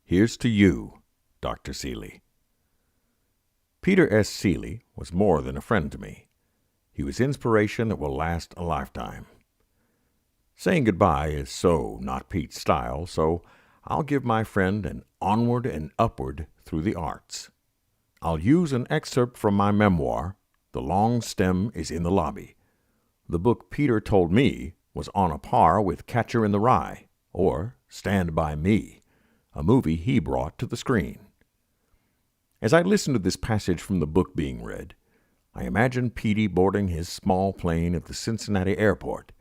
Here's to you, Dr. Sealey. Peter S. Sealey was more than a friend to me. He was inspiration that will last a lifetime. Saying goodbye is so not Pete's style, so I'll give my friend an onward and upward through the arts. I'll use an excerpt from my memoir, The Long Stem is in the Lobby. The book Peter told me was on a par with Catcher in the Rye, or Stand By Me, a movie he brought to the screen. As I listened to this passage from the book being read, I imagined Petey boarding his small plane at the Cincinnati airport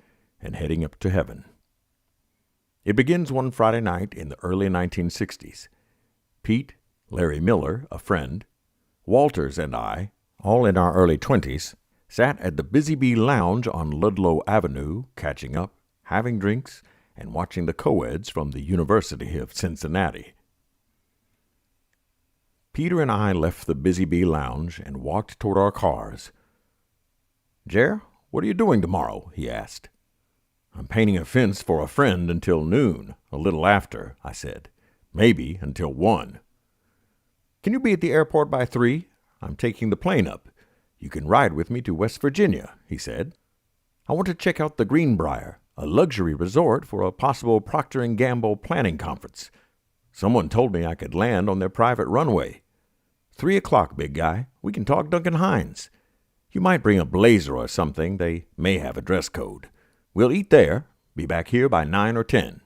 and heading up to heaven. It begins one Friday night in the early 1960s. Pete, Larry Miller, a friend, Walters, and I, all in our early 20s, sat at the Busy Bee Lounge on Ludlow Avenue, catching up, having drinks, and watching the co-eds from the University of Cincinnati. Peter and I left the Busy Bee Lounge and walked toward our cars. "Jer, what are you doing tomorrow?" he asked. "I'm painting a fence for a friend until noon, a little after," I said. "Maybe until 1. "Can you be at the airport by 3? I'm taking the plane up. You can ride with me to West Virginia," he said. "I want to check out the Greenbrier, a luxury resort for a possible Procter & Gamble planning conference. Someone told me I could land on their private runway. 3 o'clock, big guy. We can talk Duncan Hines. You might bring a blazer or something. They may have a dress code. We'll eat there. Be back here by 9 or 10.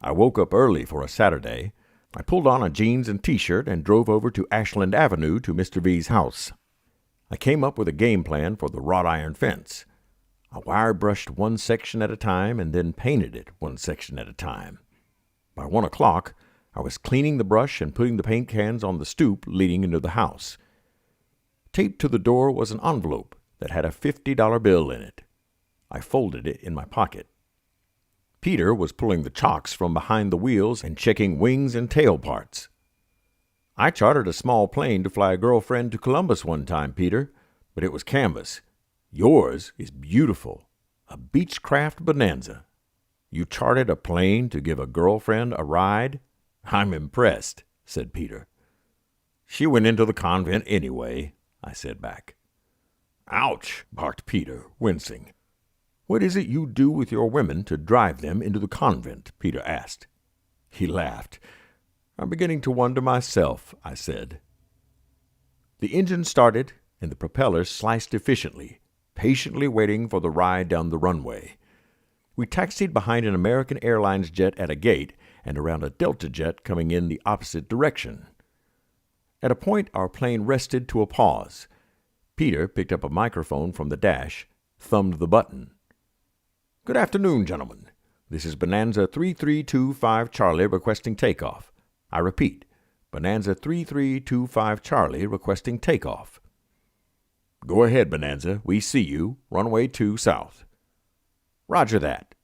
I woke up early for a Saturday. I pulled on a jeans and T-shirt and drove over to Ashland Avenue to Mr. V's house. I came up with a game plan for the wrought iron fence. I wire brushed one section at a time and then painted it one section at a time. By 1 o'clock, I was cleaning the brush and putting the paint cans on the stoop leading into the house. Taped to the door was an envelope that had a $50 bill in it. I folded it in my pocket. Peter was pulling the chocks from behind the wheels and checking wings and tail parts. "I chartered a small plane to fly a girlfriend to Columbus one time, Peter, but it was canvas. Yours is beautiful, a Beechcraft Bonanza. You chartered a plane to give a girlfriend a ride? I'm impressed," said Peter. "She went into the convent anyway," I said back. "Ouch," barked Peter, wincing. "What is it you do with your women to drive them into the convent?" Peter asked. He laughed. "I'm beginning to wonder myself," I said. The engine started, and the propellers sliced efficiently, patiently waiting for the ride down the runway. We taxied behind an American Airlines jet at a gate and around a Delta jet coming in the opposite direction. At a point, our plane rested to a pause. Peter picked up a microphone from the dash, thumbed the button. "Good afternoon, gentlemen. This is Bonanza 3325 Charlie requesting takeoff. I repeat, Bonanza 3325 Charlie requesting takeoff." "Go ahead, Bonanza. We see you. Runway 2 south." "Roger that."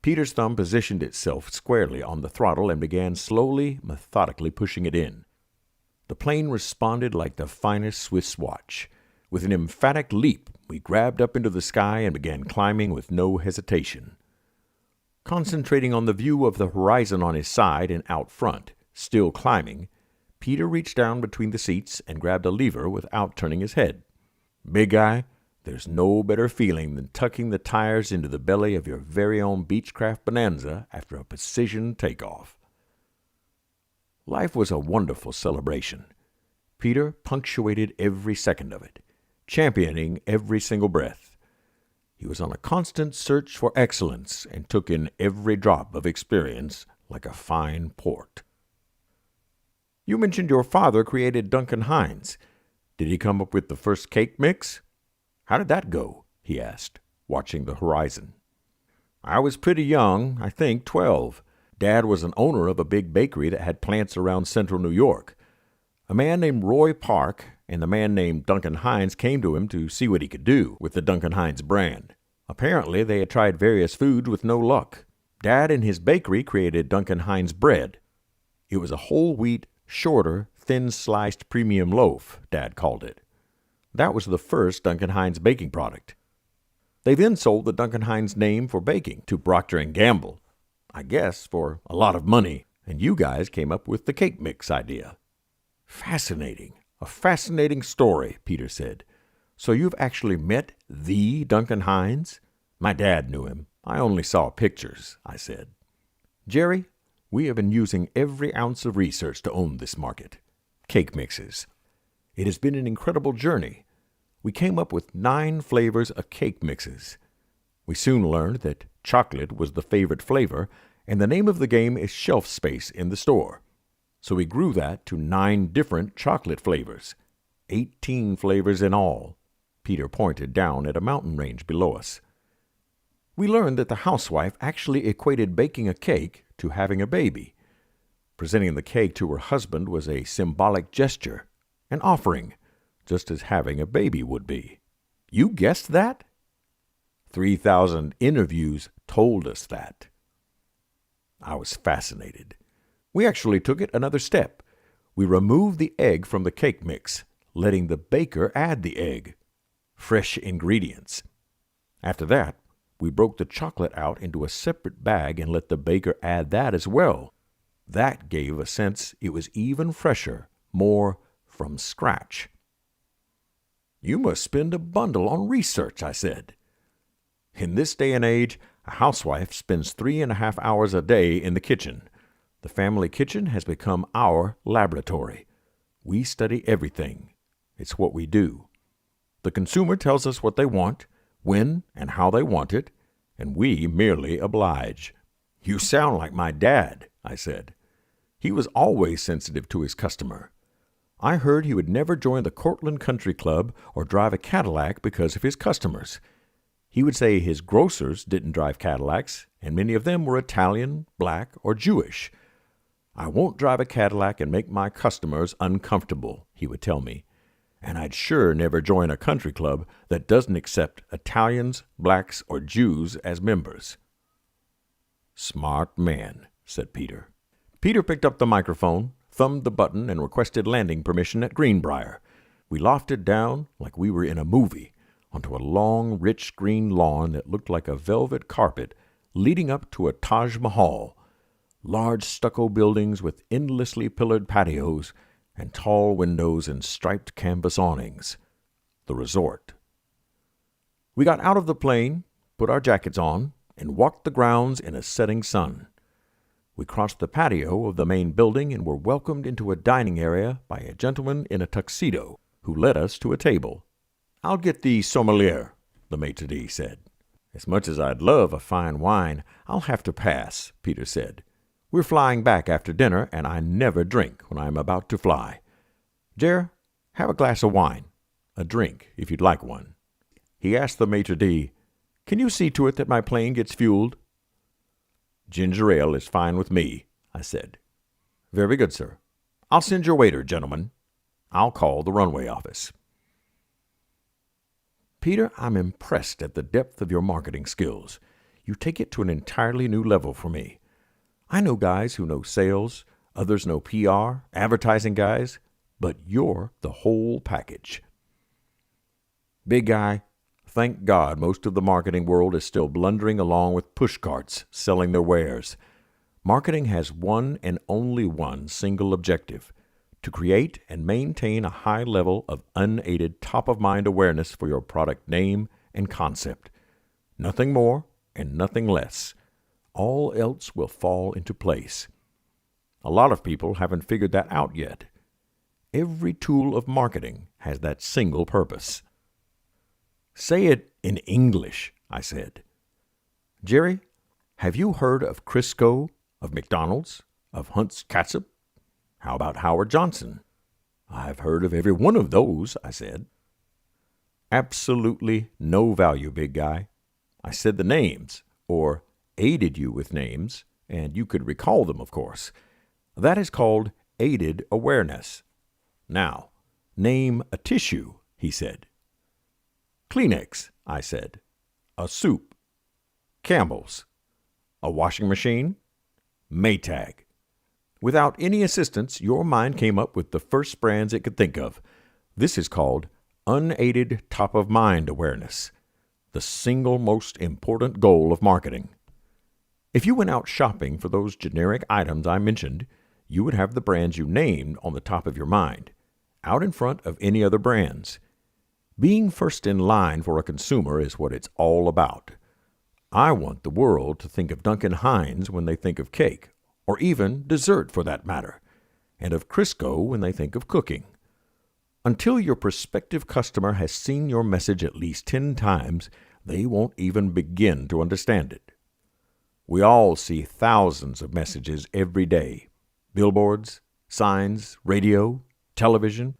Peter's thumb positioned itself squarely on the throttle and began slowly, methodically pushing it in. The plane responded like the finest Swiss watch. With an emphatic leap, we grabbed up into the sky and began climbing with no hesitation. Concentrating on the view of the horizon on his side and out front, still climbing, Peter reached down between the seats and grabbed a lever without turning his head. "Big guy, there's no better feeling than tucking the tires into the belly of your very own Beechcraft Bonanza after a precision takeoff." Life was a wonderful celebration. Peter punctuated every second of it, championing every single breath. He was on a constant search for excellence and took in every drop of experience like a fine port. "You mentioned your father created Duncan Hines. Did he come up with the first cake mix? How did that go?" he asked, watching the horizon. "I was pretty young, I think 12. Dad was an owner of a big bakery that had plants around central New York. A man named Roy Park and a man named Duncan Hines came to him to see what he could do with the Duncan Hines brand. Apparently, they had tried various foods with no luck. Dad and his bakery created Duncan Hines bread. It was a whole wheat, shorter, thin-sliced premium loaf, Dad called it. That was the first Duncan Hines baking product. They then sold the Duncan Hines name for baking to Procter & Gamble. I guess for a lot of money, and you guys came up with the cake mix idea." "Fascinating. A fascinating story," Peter said. "So you've actually met the Duncan Hines?" "My dad knew him. I only saw pictures," I said. "Jerry, we have been using every ounce of research to own this market. Cake mixes. It has been an incredible journey. We came up with 9 flavors of cake mixes. We soon learned that chocolate was the favorite flavor, and the name of the game is shelf space in the store. So we grew that to 9 different chocolate flavors. 18 flavors in all." Peter pointed down at a mountain range below us. "We learned that the housewife actually equated baking a cake to having a baby. Presenting the cake to her husband was a symbolic gesture, an offering, just as having a baby would be. You guessed that? 3,000 interviews told us that." I was fascinated. We actually took it another step. We removed the egg from the cake mix, letting the baker add the egg. Fresh ingredients. After that, we broke the chocolate out into a separate bag and let the baker add that as well. That gave a sense it was even fresher, more from scratch. "You must spend a bundle on research," I said. "In this day and age, a housewife spends 3.5 hours a day in the kitchen. The family kitchen has become our laboratory. We study everything. It's what we do. The consumer tells us what they want, when and how they want it, and we merely oblige." "You sound like my dad," I said. "He was always sensitive to his customer. I heard he would never join the Cortland Country Club or drive a Cadillac because of his customers. He would say his grocers didn't drive Cadillacs, and many of them were Italian, black, or Jewish. 'I won't drive a Cadillac and make my customers uncomfortable,' he would tell me. And I'd sure never join a country club that doesn't accept Italians, blacks, or Jews as members." "Smart man," said Peter. Peter picked up the microphone, thumbed the button, and requested landing permission at Greenbrier. We lofted down like we were in a movie, onto a long, rich green lawn that looked like a velvet carpet leading up to a Taj Mahal. Large stucco buildings with endlessly pillared patios and tall windows and striped canvas awnings. The resort. We got out of the plane, put our jackets on, and walked the grounds in a setting sun. We crossed the patio of the main building and were welcomed into a dining area by a gentleman in a tuxedo who led us to a table. "I'll get the sommelier," the maitre d' said. "As much as I'd love a fine wine, I'll have to pass," Peter said. "We're flying back after dinner, and I never drink when I'm about to fly. Jer, have a glass of wine. A drink, if you'd like one." He asked the maitre d', "Can you see to it that my plane gets fueled?" "Ginger ale is fine with me," I said. "Very good, sir. I'll send your waiter, gentlemen. I'll call the runway office." "Peter, I'm impressed at the depth of your marketing skills. You take it to an entirely new level for me. I know guys who know sales, others know PR, advertising guys, but you're the whole package." "Big guy, thank God most of the marketing world is still blundering along with pushcarts selling their wares. Marketing has one and only one single objective: to create and maintain a high level of unaided top-of-mind awareness for your product name and concept. Nothing more and nothing less. All else will fall into place. A lot of people haven't figured that out yet. Every tool of marketing has that single purpose." "Say it in English," I said. "Jerry, have you heard of Crisco, of McDonald's, of Hunt's Catsup? How about Howard Johnson?" "I've heard of every one of those," I said. "Absolutely no value, big guy. I said the names, or aided you with names, and you could recall them, of course. That is called aided awareness. Now, name a tissue," he said. "Kleenex," I said. "A soup." "Campbell's." "A washing machine." "Maytag." Without any assistance, your mind came up with the first brands it could think of. This is called unaided top-of-mind awareness, the single most important goal of marketing. If you went out shopping for those generic items I mentioned, you would have the brands you named on the top of your mind, out in front of any other brands. Being first in line for a consumer is what it's all about. I want the world to think of Duncan Hines when they think of cake, or even dessert for that matter, and of Crisco when they think of cooking. Until your prospective customer has seen your message at least 10 times, they won't even begin to understand it. We all see thousands of messages every day, billboards, signs, radio, television,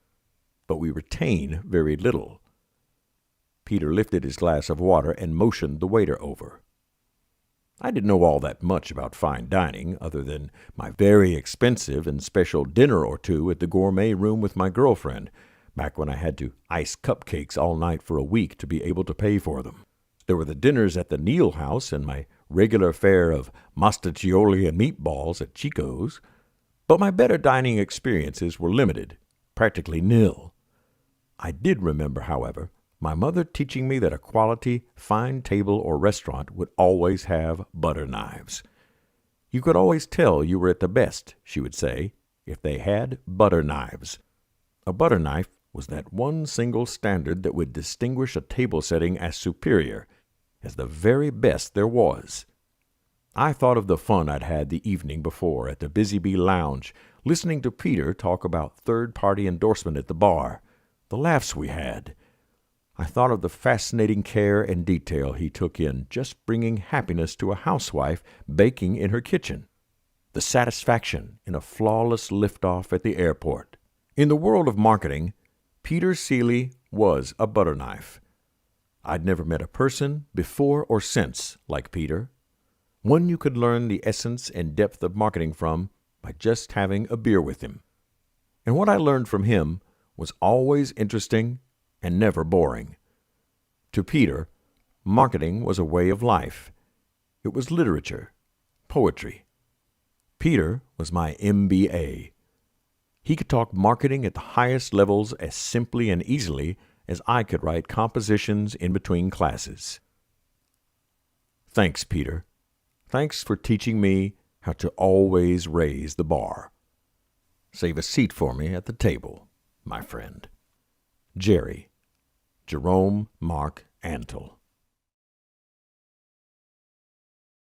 but we retain very little. Peter lifted his glass of water and motioned the waiter over. I didn't know all that much about fine dining, other than my very expensive and special dinner or two at the gourmet room with my girlfriend, back when I had to ice cupcakes all night for a week to be able to pay for them. There were the dinners at the Neal House and my regular fare of mostaccioli and meatballs at Chico's, but my better dining experiences were limited, practically nil. I did remember, however, my mother teaching me that a quality, fine table or restaurant would always have butter knives. You could always tell you were at the best, she would say, if they had butter knives. A butter knife was that one single standard that would distinguish a table setting as superior, as the very best there was. I thought of the fun I'd had the evening before at the Busy Bee Lounge, listening to Peter talk about third-party endorsement at the bar, the laughs we had. I thought of the fascinating care and detail he took in just bringing happiness to a housewife baking in her kitchen, the satisfaction in a flawless liftoff at the airport. In the world of marketing, Peter Sealey was a butter knife. I'd never met a person, before or since, like Peter. One you could learn the essence and depth of marketing from by just having a beer with him. And what I learned from him was always interesting and never boring. To Peter, marketing was a way of life. It was literature, poetry. Peter was my MBA. He could talk marketing at the highest levels as simply and easily as I could write compositions in between classes. Thanks, Peter. Thanks for teaching me how to always raise the bar. Save a seat for me at the table, my friend. Jerome Mark Antil.